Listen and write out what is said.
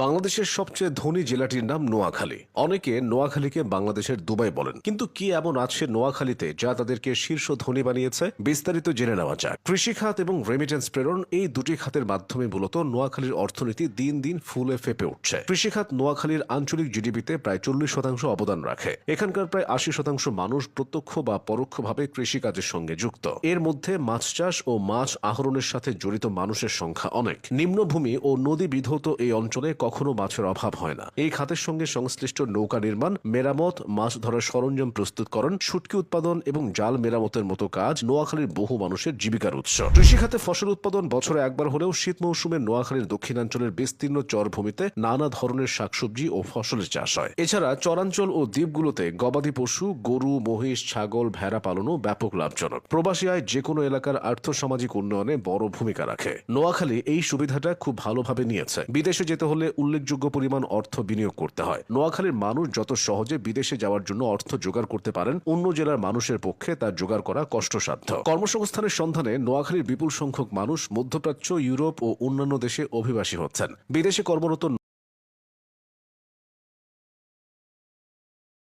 বাংলাদেশের সবচেয়ে ধনী জেলাটির নাম নোয়াখালী। অনেকে নোয়াখালীকে বাংলাদেশের দুবাই বলেন, কিন্তু কি এমন আছে নোয়াখালীতে যা তাদেরকে শীর্ষ ধনী বানিয়েছে? বিস্তারিত জেনে নেওয়া যাক। কৃষিখাত এবং রেমিটেন্স প্রেরণ, এই দুটি খাতের মাধ্যমে মূলত নোয়াখালীর অর্থনীতি দিন দিন ফুলে ফেপে উঠছে। কৃষিখাত নোয়াখালীর আঞ্চলিক জিডিপিতে প্রায় 40% অবদান রাখে। এখানকার প্রায় 80% মানুষ প্রত্যক্ষ বা পরোক্ষভাবে কৃষিকাজের সঙ্গে যুক্ত। এর মধ্যে মাছ চাষ ও মাছ আহরণের সাথে জড়িত মানুষের সংখ্যা অনেক। নিম্নভূমি ও নদী বিধৌত এই অঞ্চলে কখনো মাছের অভাব হয় না। এই খাতের সঙ্গে সংশ্লিষ্ট নৌকা নির্মাণ, মেরামত, মাছ ধরার সরঞ্জাম প্রস্তুতকরণ, শুটকি উৎপাদন এবং জাল মেরামতের মতো কাজ নোয়াখালীর বহু মানুষের জীবিকার উৎস। কৃষিখাতে ফসল উৎপাদন বছরে একবার হলেও শীত মৌসুমে নোয়াখালীর দক্ষিণাঞ্চলের বিস্তীর্ণ চরভূমিতে নানা ধরনের শাকসবজি ও ফসলের চাষ হয়। এছাড়া চরাঞ্চল ও দ্বীপগুলোতে গবাদি পশু, গরু, মহিষ, ছাগল, ভেড়া পালনও ব্যাপক লাভজনক। প্রবাসী আয় যে কোনো এলাকার আর্থসামাজিক উন্নয়নে বড় ভূমিকা রাখে। নোয়াখালী এই সুবিধাটা খুব ভালোভাবে নিয়েছে। বিদেশে যেতে হলে উল্লেখযোগ্য পরিমাণ অর্থ বিনিয়োগ করতে হয়। নোয়াখালীর মানুষ যত সহজে বিদেশে যাওয়ার জন্য অর্থ জোগাড় করতে পারেন, অন্য জেলার মানুষের পক্ষে তা জোগাড় করা কষ্টসাধ্য। কর্মসংস্থানের সন্ধানে নোয়াখালীর বিপুল সংখ্যক মানুষ মধ্যপ্রাচ্য, ইউরোপ ও অন্যান্য দেশে অভিবাসী হচ্ছেন। বিদেশে কর্মরত